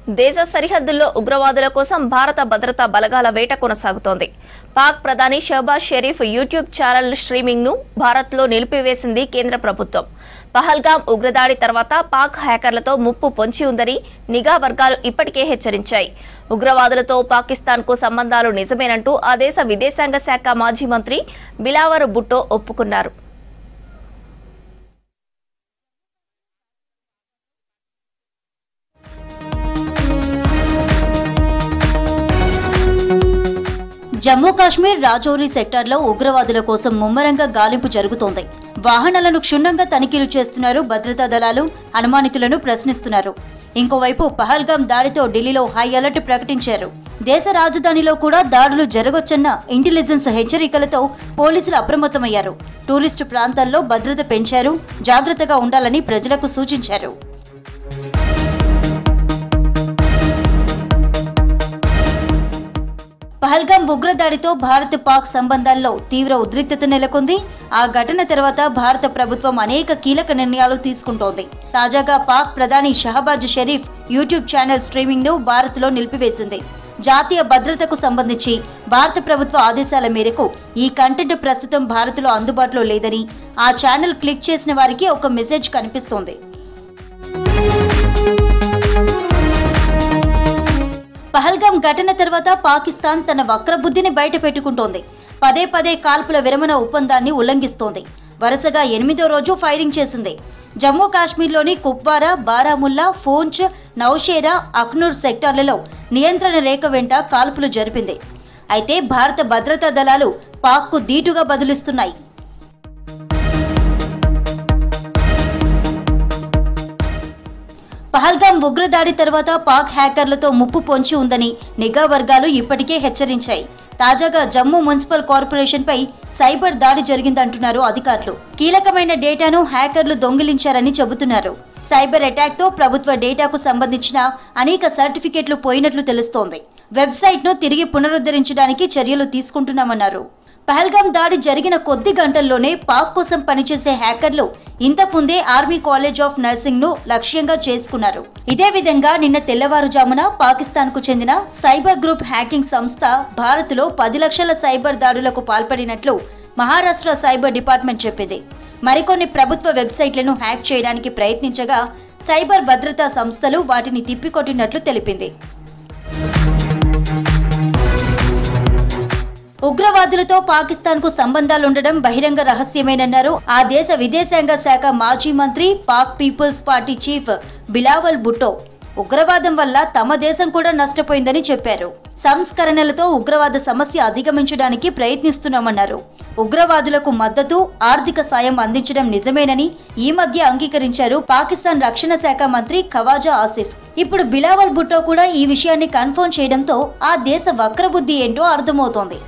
దేశ సరిహద్దుల్లో ఉగ్రవాదుల కోసం భారత భద్రతా బలగాల వేట కొనసాగుతోంది. పాక్ ప్రధాని Shehbaz Sharif YouTube channel streaming ను భారత్లో నిలిపివేసింది కేంద్ర ప్రభుత్వం. పహల్గామ్ ఉగ్రదాడి తర్వాత పాక్ హ్యాకర్లతో ముప్పు పొంచి ఉందని నిఘా వర్గాలు ఇప్పటికే హెచ్చరించాయి. ఉగ్రవాదులతో పాకిస్తాన్కు సంబంధాలు నిజమేనంటూ ఆ దేశ విదేశాంగ శాఖ మాజీ మంత్రి బిలావర్ భుట్టో ఒప్పుకున్నారు. జమ్మూ కాశ్మీర్ రాజౌరి సెక్టార్లో ఉగ్రవాదుల కోసం ముమ్మరంగా గాలింపు జరుగుతోంది. వాహనాలను క్షుణ్ణంగా తనిఖీలు చేస్తున్నారు. భద్రతా దళాలు అనుమానితులను ప్రశ్నిస్తున్నారు. ఇంకోవైపు పహల్గామ్ దాడితో ఢిల్లీలో హై అలర్ట్ ప్రకటించారు. దేశ రాజధానిలో కూడా దాడులు జరగొచ్చన్న ఇంటెలిజెన్స్ హెచ్చరికలతో పోలీసులు అప్రమత్తమయ్యారు. టూరిస్టు ప్రాంతాల్లో భద్రత పెంచారు. జాగ్రత్తగా ఉండాలని ప్రజలకు సూచించారు. పహల్గామ్ ఉగ్రదాడితో భారత్ పాక్ సంబంధాల్లో తీవ్ర ఉద్రిక్తత నెలకొంది. ఆ ఘటన తర్వాత భారత ప్రభుత్వం అనేక కీలక నిర్ణయాలు తీసుకుంటోంది. తాజాగా పాక్ ప్రధాని Shehbaz Sharif YouTube channel streaming ను భారత్లో నిలిపివేసింది. జాతీయ భద్రతకు సంబంధించి భారత ప్రభుత్వ ఆదేశాల మేరకు ఈ కంటెంట్ ప్రస్తుతం భారత్లో అందుబాటులో లేదని ఆ ఛానల్ క్లిక్ చేసిన వారికి ఒక మెసేజ్ కనిపిస్తోంది. పహల్గామ్ ఘటన తర్వాత పాకిస్తాన్ తన వక్రబుద్ధిని బయట పెట్టుకుంటోంది. పదే పదే కాల్పుల విరమణ ఒప్పందాన్ని ఉల్లంఘిస్తోంది. వరుసగా 8వ రోజు ఫైరింగ్ చేసింది. జమ్మూ కాశ్మీర్లోని కుప్వారా, బారాముల్లా, పూంచ్, నౌషేరా, అఖ్నూర్ సెక్టార్లలో నియంత్రణ రేఖ వెంట కాల్పులు జరిపింది. అయితే భారత భద్రతా దళాలు పాక్కు ధీటుగా బదులిస్తున్నాయి. పహల్గామ్ ఉగ్రదాడి తర్వాత పాక్ హ్యాకర్లతో ముప్పు పొంచి ఉందని నిఘా వర్గాలు ఇప్పటికే హెచ్చరించాయి. తాజాగా జమ్మూ మున్సిపల్ కార్పొరేషన్ పై సైబర్ దాడి జరిగిందంటున్నారు అధికారులు. కీలకమైన డేటాను హ్యాకర్లు దొంగిలించారని చెబుతున్నారు. సైబర్ అటాక్ తో ప్రభుత్వ డేటాకు సంబంధించిన అనేక సర్టిఫికెట్లు పోయినట్లు తెలుస్తోంది. వెబ్సైట్ ను తిరిగి పునరుద్ధరించడానికి చర్యలు తీసుకుంటున్నామన్నారు. పహల్గామ్ దాడి జరిగిన కొద్ది గంటల్లోనే పాక్ కోసం పనిచేసే హ్యాకర్లు ఇంతకుముందే ఆర్మీ కాలేజ్ ఆఫ్ నర్సింగ్ ను లక్ష్యంగా చేసుకున్నారు. ఇదే విధంగా నిన్న తెల్లవారుజామున పాకిస్తాన్ కు చెందిన సైబర్ గ్రూప్ హ్యాకింగ్ సంస్థ భారత్లో 10 లక్షల సైబర్ దాడులకు పాల్పడినట్లు మహారాష్ట్ర సైబర్ డిపార్ట్మెంట్ చెప్పింది. మరికొన్ని ప్రభుత్వ వెబ్సైట్లను హ్యాక్ చేయడానికి ప్రయత్నించగా సైబర్ భద్రతా సంస్థలు వాటిని తిప్పికొట్టినట్లు తెలిపింది. ఉగ్రవాదులతో పాకిస్తాన్ కు సంబంధాలుండడం బహిరంగ రహస్యమేనన్నారు ఆ దేశ విదేశాంగ శాఖ మాజీ మంత్రి, Pak Peoples Party chief Bilawal Bhutto. ఉగ్రవాదం వల్ల తమ దేశం కూడా నష్టపోయిందని చెప్పారు. సంస్కరణలతో ఉగ్రవాద సమస్య అధిగమించడానికి ప్రయత్నిస్తున్నామన్నారు. ఉగ్రవాదులకు మద్దతు, ఆర్థిక సాయం అందించడం నిజమేనని ఈ మధ్య అంగీకరించారు పాకిస్తాన్ రక్షణ శాఖ మంత్రి ఖవాజా ఆసిఫ్. ఇప్పుడు బిలావల్ భుట్టో కూడా ఈ విషయాన్ని కన్ఫర్మ్ చేయడంతో ఆ దేశ వక్రబుద్ధి ఏంటో అర్థమవుతోంది.